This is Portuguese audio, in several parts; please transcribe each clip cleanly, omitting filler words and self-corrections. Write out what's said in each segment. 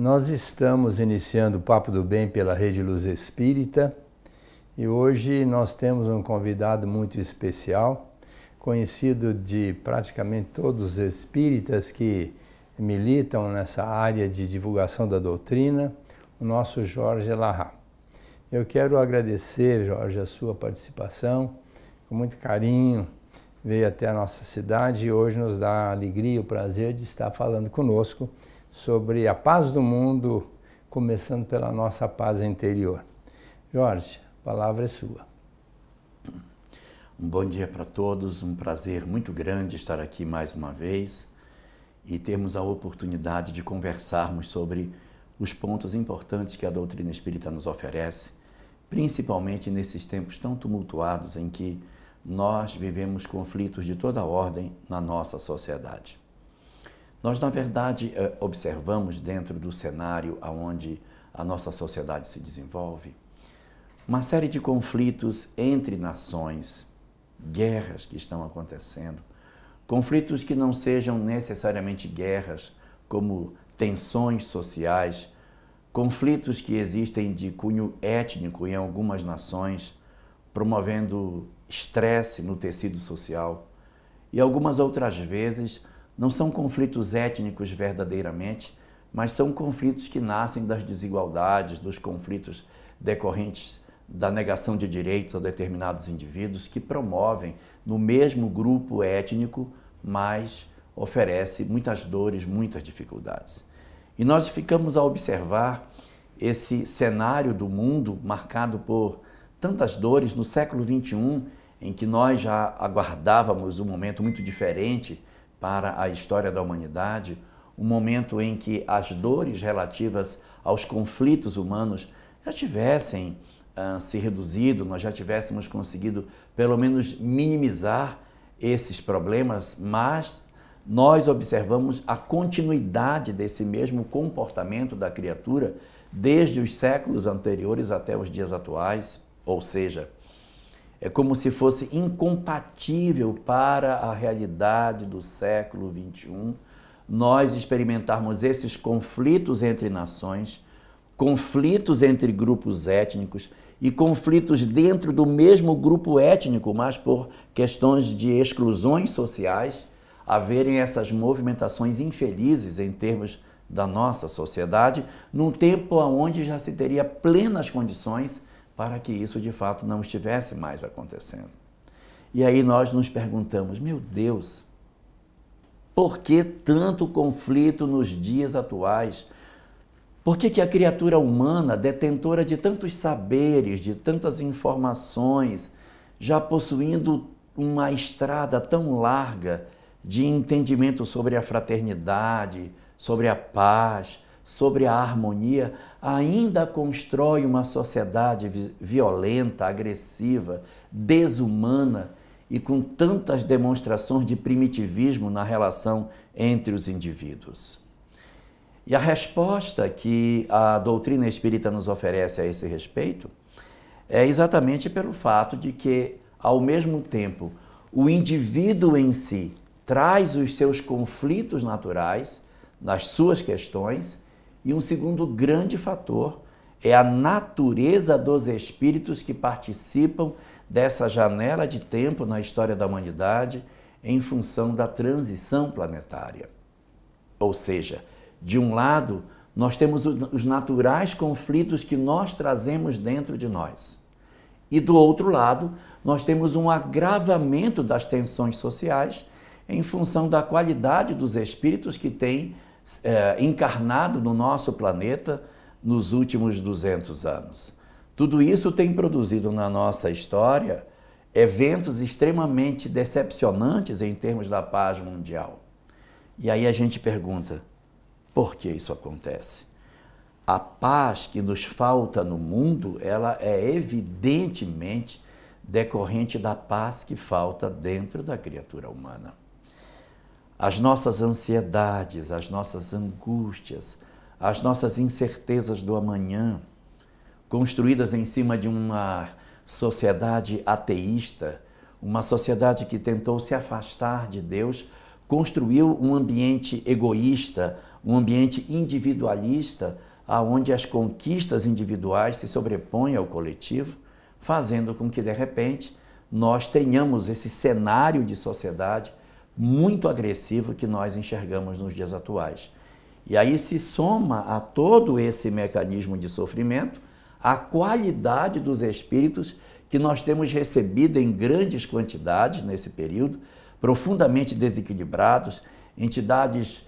Nós estamos iniciando o Papo do Bem pela Rede Luz Espírita e hoje nós temos um convidado muito especial, conhecido de praticamente todos os espíritas que militam nessa área de divulgação da doutrina, o nosso Jorge Elahá. Eu quero agradecer, Jorge, a sua participação, com muito carinho, veio até a nossa cidade e hoje nos dá a alegria e o prazer de estar falando conosco sobre a paz do mundo, começando pela nossa paz interior. Jorge, a palavra é sua. Um bom dia para todos, um prazer muito grande estar aqui mais uma vez e termos a oportunidade de conversarmos sobre os pontos importantes que a doutrina espírita nos oferece, principalmente nesses tempos tão tumultuados em que nós vivemos conflitos de toda ordem na nossa sociedade. Nós, na verdade, observamos dentro do cenário onde a nossa sociedade se desenvolve uma série de conflitos entre nações, guerras que estão acontecendo, conflitos que não sejam necessariamente guerras, como tensões sociais, conflitos que existem de cunho étnico em algumas nações, promovendo estresse no tecido social, e algumas outras vezes não são conflitos étnicos verdadeiramente, mas são conflitos que nascem das desigualdades, dos conflitos decorrentes da negação de direitos a determinados indivíduos que promovem no mesmo grupo étnico, mas oferece muitas dores, muitas dificuldades. E nós ficamos a observar esse cenário do mundo marcado por tantas dores no século XXI, em que nós já aguardávamos um momento muito diferente para a história da humanidade, um momento em que as dores relativas aos conflitos humanos já tivessem se reduzido, nós já tivéssemos conseguido pelo menos minimizar esses problemas, mas nós observamos a continuidade desse mesmo comportamento da criatura desde os séculos anteriores até os dias atuais, ou seja, é como se fosse incompatível para a realidade do século XXI nós experimentarmos esses conflitos entre nações, conflitos entre grupos étnicos e conflitos dentro do mesmo grupo étnico, mas por questões de exclusões sociais, haverem essas movimentações infelizes em termos da nossa sociedade, num tempo onde já se teria plenas condições para que isso de fato não estivesse mais acontecendo. E aí nós nos perguntamos, meu Deus, por que tanto conflito nos dias atuais? Por que a criatura humana, detentora de tantos saberes, de tantas informações, já possuindo uma estrada tão larga de entendimento sobre a fraternidade, sobre a paz, sobre a harmonia, ainda constrói uma sociedade violenta, agressiva, desumana e com tantas demonstrações de primitivismo na relação entre os indivíduos? E a resposta que a doutrina espírita nos oferece a esse respeito é exatamente pelo fato de que, ao mesmo tempo, o indivíduo em si traz os seus conflitos naturais nas suas questões, e um segundo grande fator é a natureza dos espíritos que participam dessa janela de tempo na história da humanidade em função da transição planetária. Ou seja, de um lado, nós temos os naturais conflitos que nós trazemos dentro de nós. E do outro lado, nós temos um agravamento das tensões sociais em função da qualidade dos espíritos que têm encarnado no nosso planeta nos últimos 200 anos. Tudo isso tem produzido na nossa história eventos extremamente decepcionantes em termos da paz mundial. E aí a gente pergunta, por que isso acontece? A paz que nos falta no mundo, ela é evidentemente decorrente da paz que falta dentro da criatura humana. As nossas ansiedades, as nossas angústias, as nossas incertezas do amanhã, construídas em cima de uma sociedade ateísta, uma sociedade que tentou se afastar de Deus, construiu um ambiente egoísta, um ambiente individualista, onde as conquistas individuais se sobrepõem ao coletivo, fazendo com que, de repente, nós tenhamos esse cenário de sociedade muito agressivo que nós enxergamos nos dias atuais. E aí se soma a todo esse mecanismo de sofrimento a qualidade dos espíritos que nós temos recebido em grandes quantidades nesse período, profundamente desequilibrados, entidades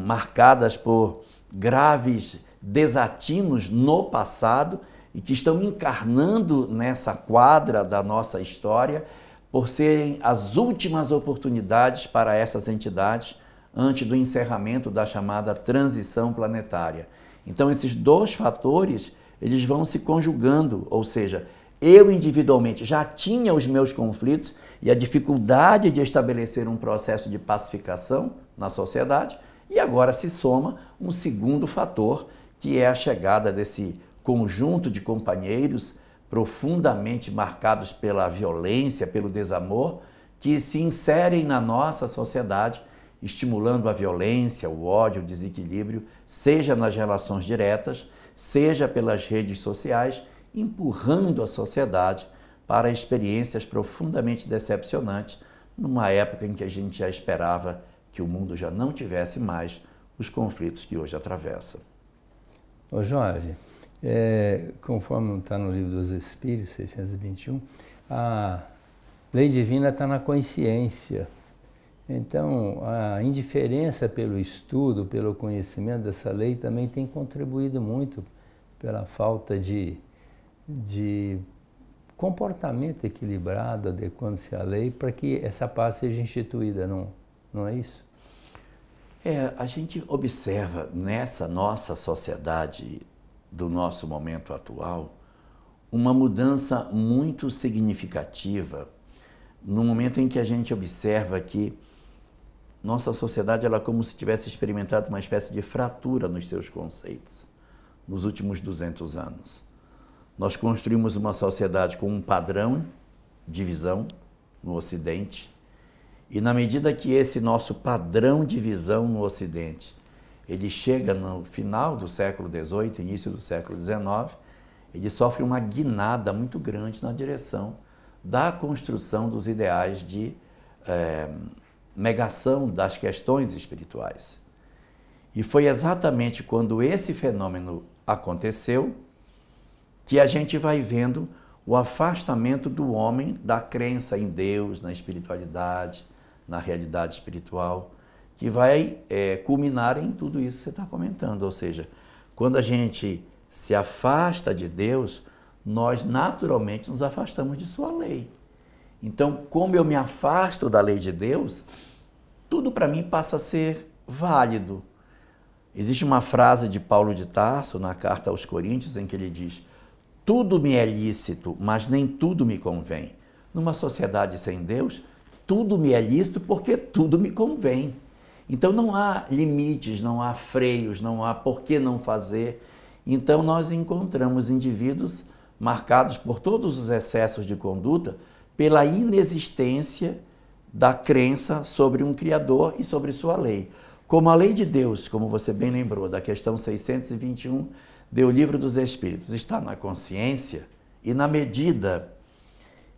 marcadas por graves desatinos no passado e que estão encarnando nessa quadra da nossa história por serem as últimas oportunidades para essas entidades antes do encerramento da chamada transição planetária. Então, esses dois fatores, eles vão se conjugando, ou seja, eu individualmente já tinha os meus conflitos e a dificuldade de estabelecer um processo de pacificação na sociedade, e agora se soma um segundo fator, que é a chegada desse conjunto de companheiros profundamente marcados pela violência, pelo desamor, que se inserem na nossa sociedade, estimulando a violência, o ódio, o desequilíbrio, seja nas relações diretas, seja pelas redes sociais, empurrando a sociedade para experiências profundamente decepcionantes, numa época em que a gente já esperava que o mundo já não tivesse mais os conflitos que hoje atravessa. Ô Jorge, conforme está no Livro dos Espíritos, 621, a lei divina está na consciência. Então, a indiferença pelo estudo, pelo conhecimento dessa lei também tem contribuído muito pela falta de comportamento equilibrado, adequando-se à lei, para que essa paz seja instituída, não é isso? A gente observa nessa nossa sociedade do nosso momento atual uma mudança muito significativa no momento em que a gente observa que nossa sociedade ela é como se tivesse experimentado uma espécie de fratura nos seus conceitos nos últimos 200 anos. Nós construímos uma sociedade com um padrão de visão no Ocidente, e na medida que esse nosso padrão de visão no Ocidente ele chega no final do século XVIII, início do século XIX, ele sofre uma guinada muito grande na direção da construção dos ideais de negação das questões espirituais. E foi exatamente quando esse fenômeno aconteceu que a gente vai vendo o afastamento do homem da crença em Deus, na espiritualidade, na realidade espiritual, que vai culminar em tudo isso que você está comentando. Ou seja, quando a gente se afasta de Deus, nós naturalmente nos afastamos de sua lei. Então, como eu me afasto da lei de Deus, tudo para mim passa a ser válido. Existe uma frase de Paulo de Tarso, na carta aos Coríntios, em que ele diz: tudo me é lícito, mas nem tudo me convém. Numa sociedade sem Deus, tudo me é lícito porque tudo me convém. Então não há limites, não há freios, não há por que não fazer. Então nós encontramos indivíduos marcados por todos os excessos de conduta pela inexistência da crença sobre um Criador e sobre sua lei. Como a lei de Deus, como você bem lembrou, da questão 621 do Livro dos Espíritos, está na consciência, e na medida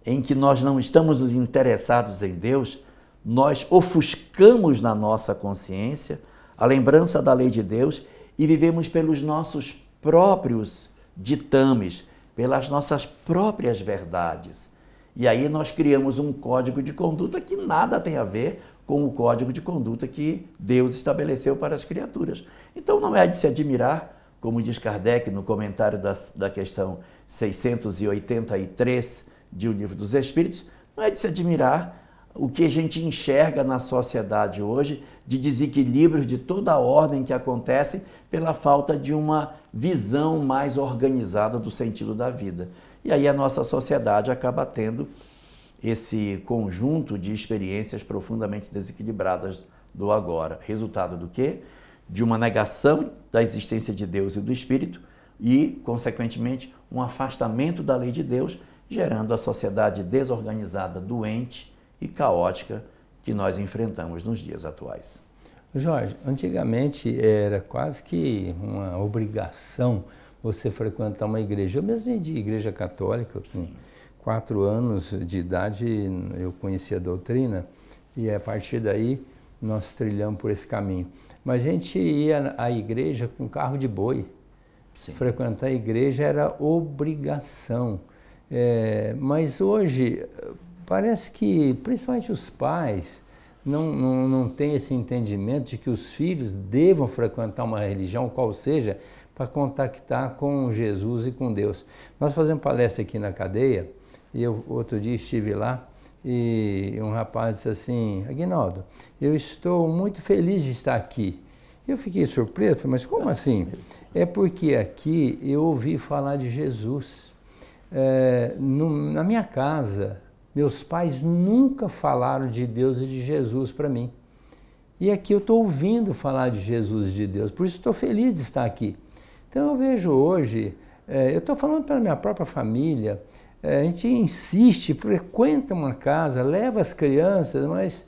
em que nós não estamos interessados em Deus, nós ofuscamos na nossa consciência a lembrança da lei de Deus e vivemos pelos nossos próprios ditames, pelas nossas próprias verdades. E aí nós criamos um código de conduta que nada tem a ver com o código de conduta que Deus estabeleceu para as criaturas. Então não é de se admirar, como diz Kardec no comentário da questão 683 de O Livro dos Espíritos, não é de se admirar o que a gente enxerga na sociedade hoje de desequilíbrios de toda a ordem que acontecem pela falta de uma visão mais organizada do sentido da vida. E aí a nossa sociedade acaba tendo esse conjunto de experiências profundamente desequilibradas do agora. Resultado do quê? De uma negação da existência de Deus e do Espírito e, consequentemente, um afastamento da lei de Deus, gerando a sociedade desorganizada, doente e caótica que nós enfrentamos nos dias atuais. Jorge, antigamente era quase que uma obrigação você frequentar uma igreja. Eu mesmo vim de igreja católica, com 4 anos de idade eu conheci a doutrina e a partir daí nós trilhamos por esse caminho. Mas a gente ia à igreja com carro de boi. Sim. Frequentar a igreja era obrigação. Mas hoje parece que, principalmente os pais, não têm esse entendimento de que os filhos devam frequentar uma religião, qual seja, para contactar com Jesus e com Deus. Nós fazemos palestra aqui na cadeia, e eu outro dia estive lá, e um rapaz disse assim: Aguinaldo, eu estou muito feliz de estar aqui. Eu fiquei surpreso, falei, mas como assim? É porque aqui eu ouvi falar de Jesus. Na minha casa, meus pais nunca falaram de Deus e de Jesus para mim. E aqui eu estou ouvindo falar de Jesus e de Deus, por isso estou feliz de estar aqui. Então eu vejo hoje, eu estou falando pela minha própria família, a gente insiste, frequenta uma casa, leva as crianças, mas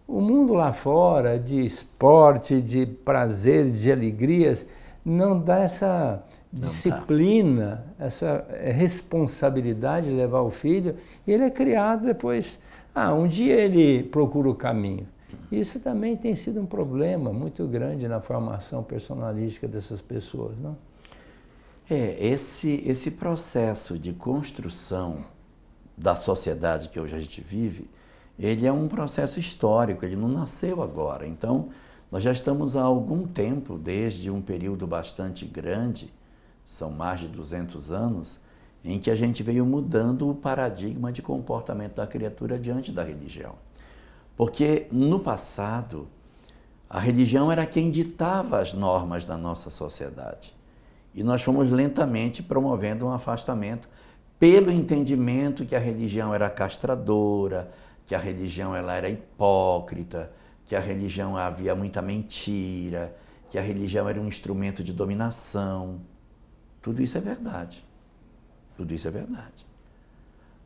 o mundo lá fora de esporte, de prazeres, de alegrias, não dá essa disciplina, essa responsabilidade de levar o filho, e ele é criado depois, um dia ele procura o caminho. Isso também tem sido um problema muito grande na formação personalística dessas pessoas, não? Esse processo de construção da sociedade que hoje a gente vive, ele é um processo histórico, ele não nasceu agora. Então, nós já estamos há algum tempo, desde um período bastante grande, são mais de 200 anos, em que a gente veio mudando o paradigma de comportamento da criatura diante da religião. Porque no passado, a religião era quem ditava as normas da nossa sociedade. E nós fomos lentamente promovendo um afastamento pelo entendimento que a religião era castradora, que a religião ela era hipócrita, que a religião havia muita mentira, que a religião era um instrumento de dominação. Tudo isso é verdade. Tudo isso é verdade.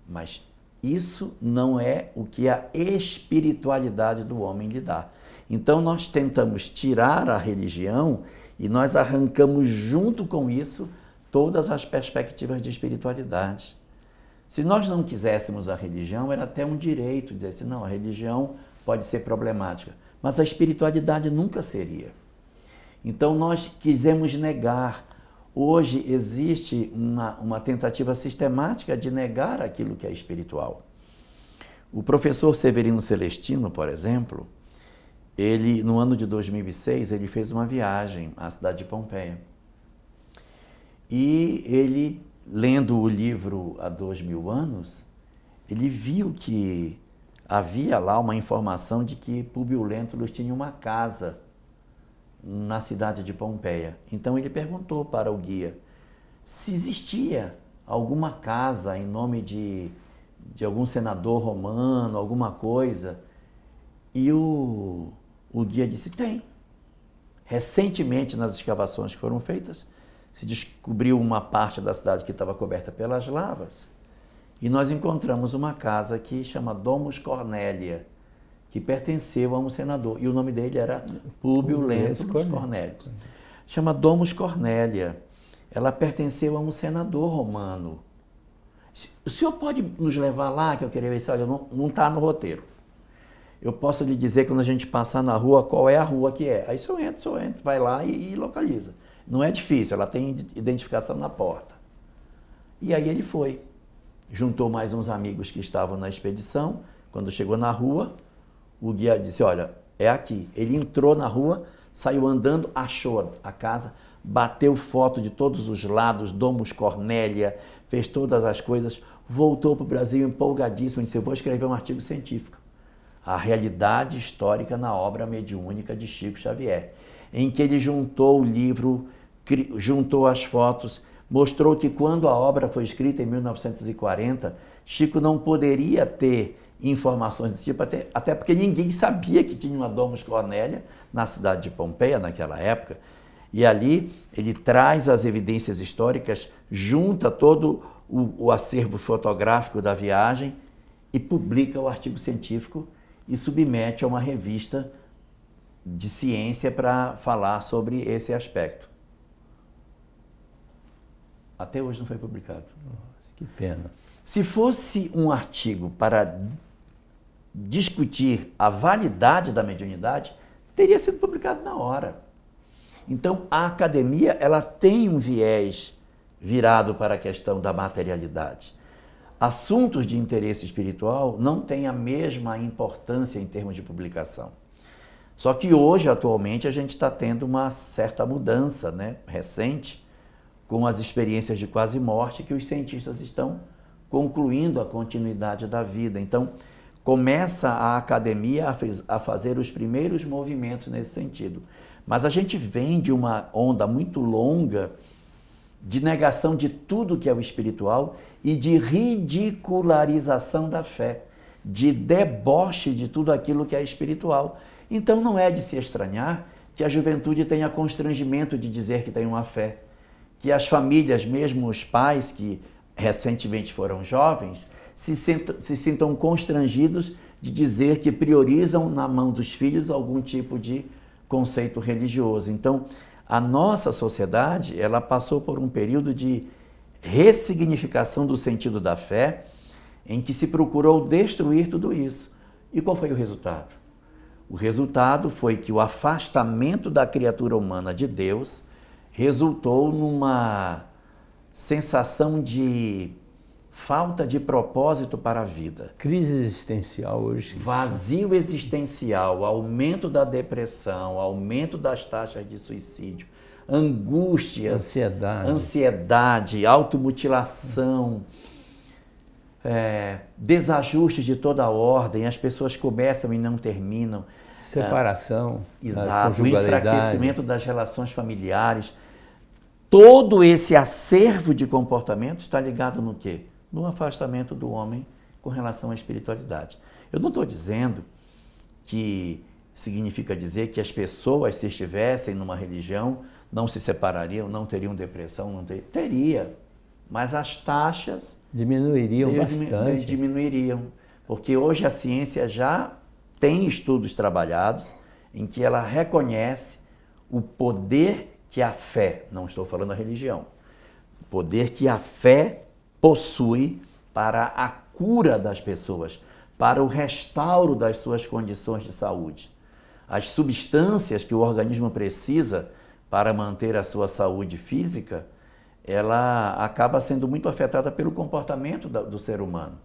Mas isso não é o que a espiritualidade do homem lhe dá. Então nós tentamos tirar a religião e nós arrancamos junto com isso todas as perspectivas de espiritualidade. Se nós não quiséssemos a religião, era até um direito dizer assim, não, a religião pode ser problemática, mas a espiritualidade nunca seria. Então nós quisemos negar. Hoje existe uma tentativa sistemática de negar aquilo que é espiritual. O professor Severino Celestino, por exemplo, ele, no ano de 2006, ele fez uma viagem à cidade de Pompeia. E ele, lendo o livro há 2000 anos, ele viu que havia lá uma informação de que Públio Lentulus tinha uma casa na cidade de Pompeia. Então ele perguntou para o guia se existia alguma casa em nome de algum senador romano, alguma coisa. E o guia disse, tem. Recentemente, nas escavações que foram feitas, se descobriu uma parte da cidade que estava coberta pelas lavas e nós encontramos uma casa que chama Domus Cornelia, que pertenceu a um senador, e o nome dele era Públio Lentulus Cornelius. Chama Domus Cornelia. Ela pertenceu a um senador romano. O senhor pode nos levar lá, que eu queria ver se, olha, não está no roteiro. Eu posso lhe dizer, quando a gente passar na rua, qual é a rua que é. Aí o senhor entra, vai lá e localiza. Não é difícil, ela tem identificação na porta. E aí ele foi. Juntou mais uns amigos que estavam na expedição. Quando chegou na rua, o guia disse, olha, é aqui. Ele entrou na rua, saiu andando, achou a casa, bateu foto de todos os lados, Domus Cornelia, fez todas as coisas, voltou para o Brasil empolgadíssimo e disse, eu vou escrever um artigo científico. A realidade histórica na obra mediúnica de Chico Xavier, em que ele juntou o livro, juntou as fotos, mostrou que quando a obra foi escrita em 1940, Chico não poderia ter informações desse tipo, até porque ninguém sabia que tinha uma Domus Cornelia na cidade de Pompeia naquela época. E ali ele traz as evidências históricas, junta todo o acervo fotográfico da viagem e publica o artigo científico e submete a uma revista de ciência para falar sobre esse aspecto. Até hoje não foi publicado. Nossa, que pena. Se fosse um artigo para discutir a validade da mediunidade, teria sido publicado na hora. Então, a academia ela tem um viés virado para a questão da materialidade. Assuntos de interesse espiritual não têm a mesma importância em termos de publicação. Só que hoje, atualmente, a gente está tendo uma certa mudança, né, recente, com as experiências de quase morte, que os cientistas estão concluindo a continuidade da vida. Então, começa a academia a fazer os primeiros movimentos nesse sentido. Mas a gente vem de uma onda muito longa de negação de tudo que é o espiritual e de ridicularização da fé, de deboche de tudo aquilo que é espiritual. Então não é de se estranhar que a juventude tenha constrangimento de dizer que tem uma fé, que as famílias, mesmo os pais que recentemente foram jovens, se sintam constrangidos de dizer que priorizam na mão dos filhos algum tipo de conceito religioso. Então, a nossa sociedade, ela passou por um período de ressignificação do sentido da fé, em que se procurou destruir tudo isso. E qual foi o resultado? O resultado foi que o afastamento da criatura humana de Deus resultou numa sensação de falta de propósito para a vida. Crise existencial hoje. Vazio existencial, aumento da depressão, aumento das taxas de suicídio, angústia, ansiedade, automutilação, desajustes de toda a ordem, as pessoas começam e não terminam. Separação, exato, o enfraquecimento das relações familiares. Todo esse acervo de comportamento está ligado no quê? No afastamento do homem com relação à espiritualidade. Eu não estou dizendo que significa dizer que as pessoas, se estivessem numa religião, não se separariam, não teriam depressão, teria, mas as taxas diminuiriam bastante. Diminuiriam, porque hoje a ciência já tem estudos trabalhados em que ela reconhece o poder que a fé, não estou falando da religião, o poder que a fé possui para a cura das pessoas, para o restauro das suas condições de saúde. As substâncias que o organismo precisa para manter a sua saúde física, ela acaba sendo muito afetada pelo comportamento do ser humano.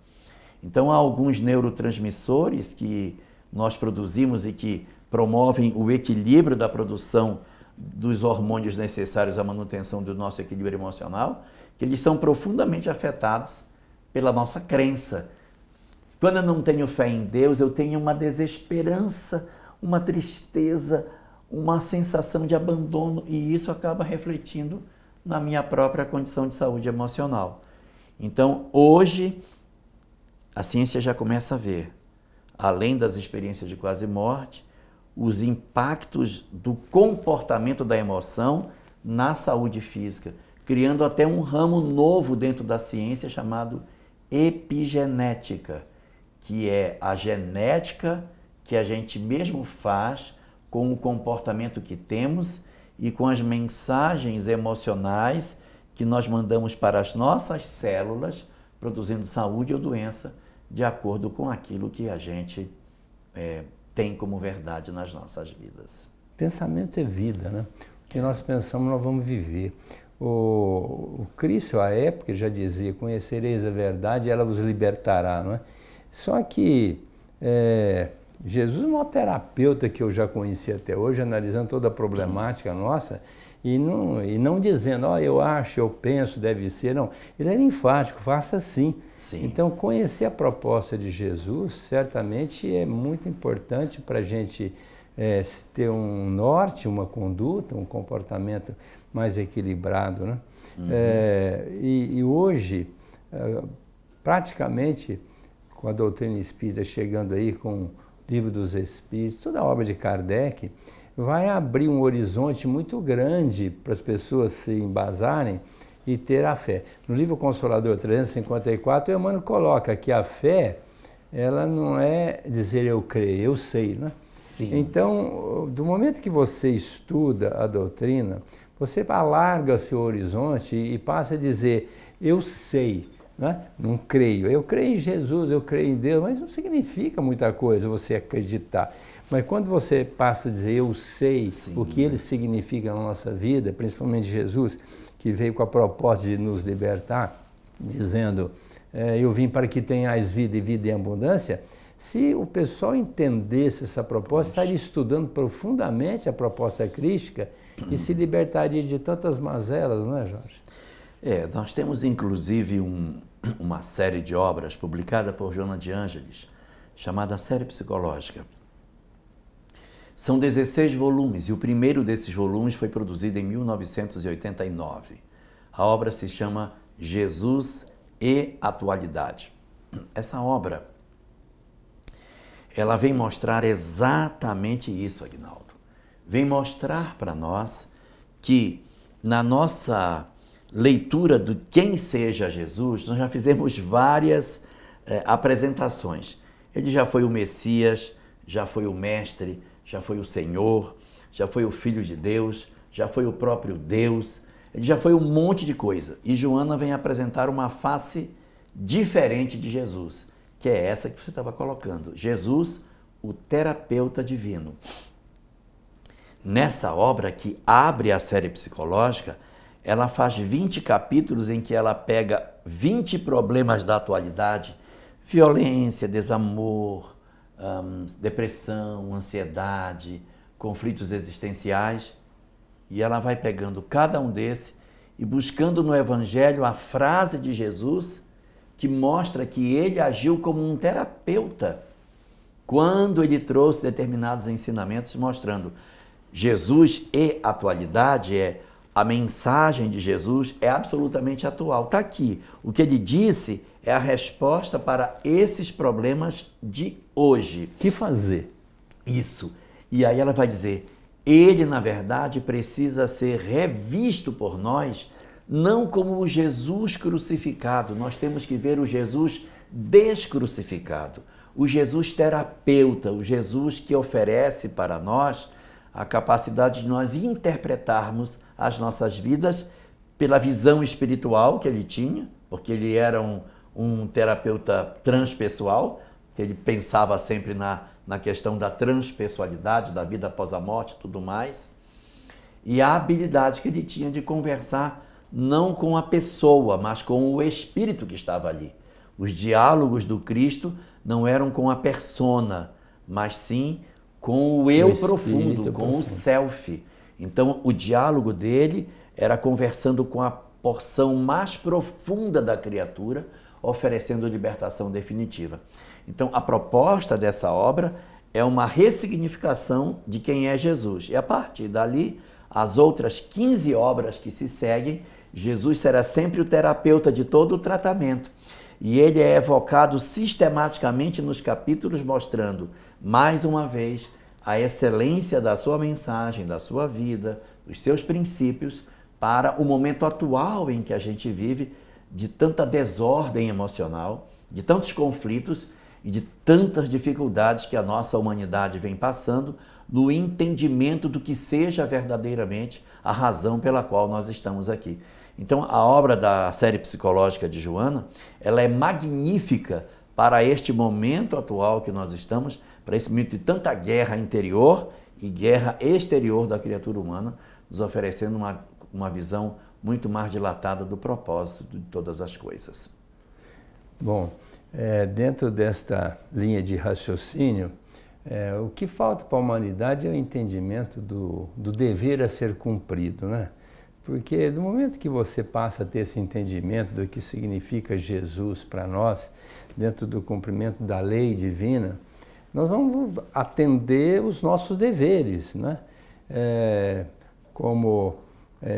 Então, há alguns neurotransmissores que nós produzimos e que promovem o equilíbrio da produção dos hormônios necessários à manutenção do nosso equilíbrio emocional, que eles são profundamente afetados pela nossa crença. Quando eu não tenho fé em Deus, eu tenho uma desesperança, uma tristeza, uma sensação de abandono, e isso acaba refletindo na minha própria condição de saúde emocional. Então, hoje, a ciência já começa a ver, além das experiências de quase morte, os impactos do comportamento da emoção na saúde física, criando até um ramo novo dentro da ciência chamado epigenética, que é a genética que a gente mesmo faz com o comportamento que temos e com as mensagens emocionais que nós mandamos para as nossas células, produzindo saúde ou doença, de acordo com aquilo que a gente tem como verdade nas nossas vidas. Pensamento é vida, né? O que nós pensamos, nós vamos viver. O Cristo, à época, já dizia, conhecereis a verdade e ela vos libertará, não é? Só que Jesus é um terapeuta que eu já conheci até hoje, analisando toda a problemática nossa, e não dizendo, eu acho, eu penso, deve ser, não. Ele era enfático, faça assim. Sim. Então, conhecer a proposta de Jesus, certamente, é muito importante para a gente ter um norte, uma conduta, um comportamento mais equilibrado, né? Uhum. E hoje, praticamente, com a doutrina espírita chegando aí com o Livro dos Espíritos, toda a obra de Kardec, vai abrir um horizonte muito grande para as pessoas se embasarem e ter a fé. No livro Consolador 354, o Emmanuel coloca que a fé, ela não é dizer eu creio, eu sei, né? Sim. Então, do momento que você estuda a doutrina, você alarga seu horizonte e passa a dizer, eu sei, né? Não creio. Eu creio em Jesus, eu creio em Deus, mas não significa muita coisa você acreditar. Mas quando você passa a dizer, eu sei o que ele significa na nossa vida, principalmente Jesus, que veio com a proposta de nos libertar, dizendo, eu vim para que tenhais vida e vida em abundância. Se o pessoal entendesse essa proposta, estaria estudando profundamente a proposta crística e se libertaria de tantas mazelas, não é, Jorge? Nós temos inclusive uma série de obras publicada por Joana de Ângeles, chamada Série Psicológica. São 16 volumes e o primeiro desses volumes foi produzido em 1989. A obra se chama Jesus e Atualidade. Essa obra, ela vem mostrar exatamente isso, Aguinaldo. Vem mostrar para nós que na nossa leitura do quem seja Jesus, nós já fizemos várias apresentações. Ele já foi o Messias, já foi o Mestre, já foi o Senhor, já foi o Filho de Deus, já foi o próprio Deus, ele já foi um monte de coisa. E Joana vem apresentar uma face diferente de Jesus, que é essa que você estava colocando. Jesus, o terapeuta divino. Nessa obra que abre a série psicológica, ela faz 20 capítulos em que ela pega 20 problemas da atualidade, violência, desamor, depressão, ansiedade, conflitos existenciais, e ela vai pegando cada um desses e buscando no Evangelho a frase de Jesus que mostra que ele agiu como um terapeuta quando ele trouxe determinados ensinamentos mostrando Jesus e atualidade a mensagem de Jesus é absolutamente atual. Está aqui. O que ele disse é a resposta para esses problemas de hoje. O que fazer? Isso. E aí ela vai dizer, ele, na verdade, precisa ser revisto por nós, não como o Jesus crucificado. Nós temos que ver o Jesus descrucificado, o Jesus terapeuta, o Jesus que oferece para nós a capacidade de nós interpretarmos as nossas vidas pela visão espiritual que ele tinha, porque ele era um terapeuta transpessoal, que ele pensava sempre na questão da transpessoalidade, da vida após a morte e tudo mais, e a habilidade que ele tinha de conversar não com a pessoa, mas com o espírito que estava ali. Os diálogos do Cristo não eram com a persona, mas sim com o eu profundo, com o self. Então, o diálogo dele era conversando com a porção mais profunda da criatura, oferecendo libertação definitiva. Então, a proposta dessa obra é uma ressignificação de quem é Jesus. E a partir dali, as outras 15 obras que se seguem, Jesus será sempre o terapeuta de todo o tratamento. E ele é evocado sistematicamente nos capítulos, mostrando, mais uma vez, a excelência da sua mensagem, da sua vida, dos seus princípios, para o momento atual em que a gente vive, de tanta desordem emocional, de tantos conflitos e de tantas dificuldades que a nossa humanidade vem passando no entendimento do que seja verdadeiramente a razão pela qual nós estamos aqui. Então, a obra da série psicológica de Joana, ela é magnífica para este momento atual que nós estamos, para esse momento de tanta guerra interior e guerra exterior da criatura humana, nos oferecendo uma visão muito mais dilatada do propósito de todas as coisas. Bom, dentro desta linha de raciocínio, o que falta para a humanidade é o entendimento do dever a ser cumprido, né? Porque do momento que você passa a ter esse entendimento do que significa Jesus para nós, dentro do cumprimento da lei divina, nós vamos atender os nossos deveres, né? Como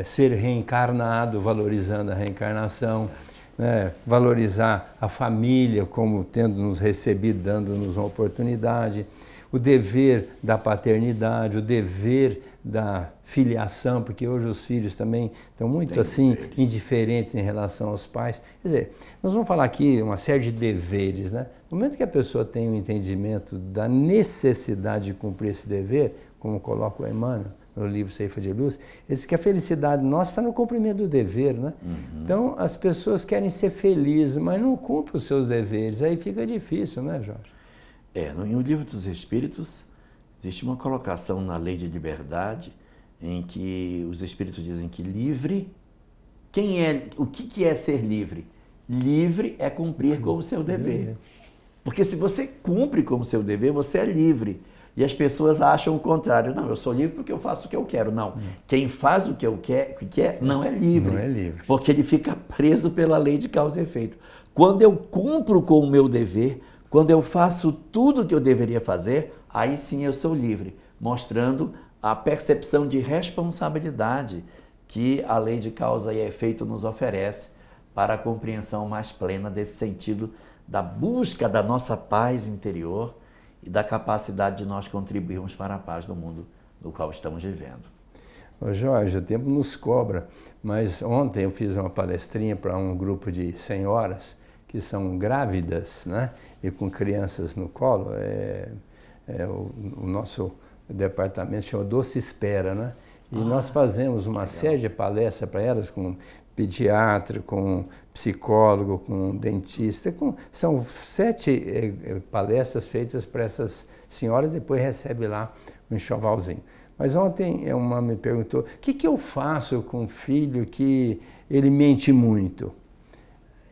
ser reencarnado, valorizando a reencarnação, né? Valorizar a família como tendo nos recebido, dando-nos uma oportunidade, o dever da paternidade, o dever da filiação, porque hoje os filhos também estão muito assim indiferentes em relação aos pais. Quer dizer, nós vamos falar aqui uma série de deveres, né? No momento que a pessoa tem um entendimento da necessidade de cumprir esse dever, como coloca o Emmanuel no livro Ceifa de Luz, ele diz que a felicidade nossa está no cumprimento do dever, né? Então, as pessoas querem ser felizes, mas não cumprem os seus deveres, aí fica difícil, né, Jorge? No Livro dos Espíritos, existe uma colocação na lei de liberdade em que os Espíritos dizem que livre, o que é ser livre? Livre é cumprir com o seu dever. Porque se você cumpre com o seu dever, você é livre. E as pessoas acham o contrário. Não, eu sou livre porque eu faço o que eu quero. Não, quem faz o que quer não é livre. Não é livre. Porque ele fica preso pela lei de causa e efeito. Quando eu cumpro com o meu dever, quando eu faço tudo o que eu deveria fazer, aí sim eu sou livre, mostrando a percepção de responsabilidade que a lei de causa e efeito nos oferece para a compreensão mais plena desse sentido da busca da nossa paz interior e da capacidade de nós contribuirmos para a paz do mundo no qual estamos vivendo. Ô Jorge, o tempo nos cobra, mas ontem eu fiz uma palestrinha para um grupo de senhoras que são grávidas, né, e com crianças no colo. O nosso departamento chama Doce Espera, né? E nós fazemos uma série de palestras para elas com pediatra, com psicólogo, com dentista. São 7 palestras feitas para essas senhoras, depois recebe lá um enxovalzinho. Mas ontem uma me perguntou, o que eu faço com um filho que ele mente muito?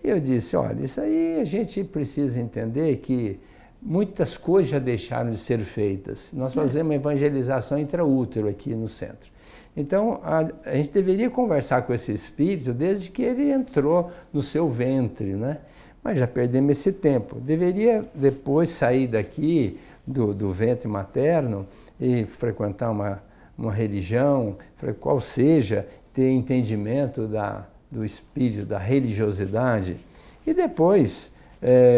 E eu disse, olha, isso aí a gente precisa entender que muitas coisas já deixaram de ser feitas. Nós fazemos uma evangelização intraútero aqui no centro. Então, a gente deveria conversar com esse espírito desde que ele entrou no seu ventre, né? Mas já perdemos esse tempo. Deveria depois sair daqui do ventre materno e frequentar uma religião, qual seja, ter entendimento do espírito, da religiosidade. E depois,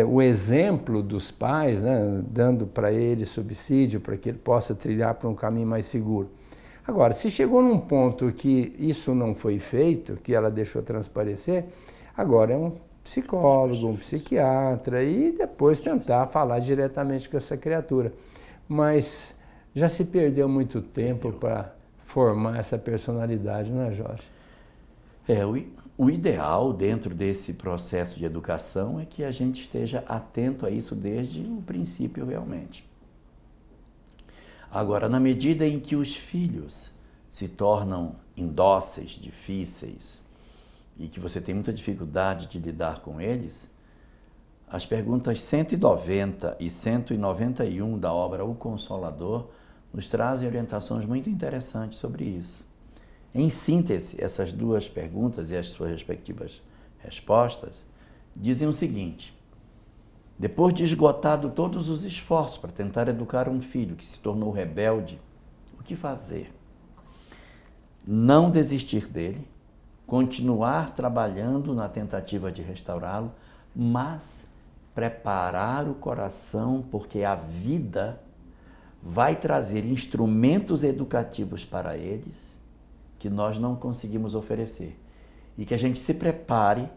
o exemplo dos pais, né, dando para ele subsídio para que ele possa trilhar para um caminho mais seguro. Agora, se chegou num ponto que isso não foi feito, que ela deixou transparecer, agora é um psicólogo, um psiquiatra e depois tentar falar diretamente com essa criatura. Mas já se perdeu muito tempo para formar essa personalidade, não é, Jorge? O ideal dentro desse processo de educação é que a gente esteja atento a isso desde o princípio realmente. Agora, na medida em que os filhos se tornam indóceis, difíceis, e que você tem muita dificuldade de lidar com eles, as perguntas 190 e 191 da obra O Consolador nos trazem orientações muito interessantes sobre isso. Em síntese, essas duas perguntas e as suas respectivas respostas dizem o seguinte: depois de esgotado todos os esforços para tentar educar um filho que se tornou rebelde, o que fazer? Não desistir dele, continuar trabalhando na tentativa de restaurá-lo, mas preparar o coração, porque a vida vai trazer instrumentos educativos para eles que nós não conseguimos oferecer. E que a gente se prepare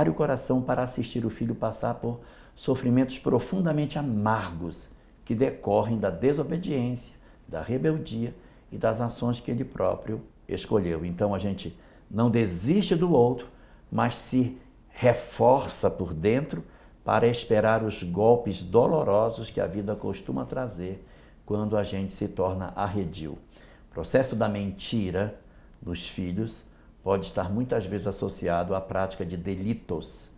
o coração para assistir o filho passar por sofrimentos profundamente amargos que decorrem da desobediência, da rebeldia e das ações que ele próprio escolheu. Então a gente não desiste do outro, mas se reforça por dentro para esperar os golpes dolorosos que a vida costuma trazer quando a gente se torna arredio. O processo da mentira nos filhos pode estar muitas vezes associado à prática de delitos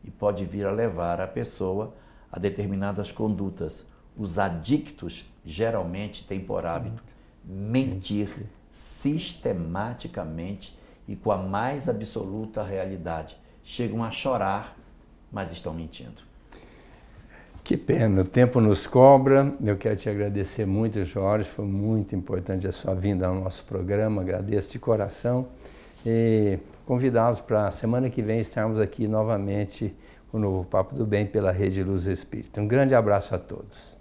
e pode vir a levar a pessoa a determinadas condutas. Os adictos geralmente têm por hábito mentir sistematicamente e com a mais absoluta realidade. Chegam a chorar, mas estão mentindo. Que pena, o tempo nos cobra. Eu quero te agradecer muito, Jorge, foi muito importante a sua vinda ao nosso programa, agradeço de coração e convidá-los para a semana que vem estarmos aqui novamente com o novo Papo do Bem pela Rede Luz Espírita. Um grande abraço a todos.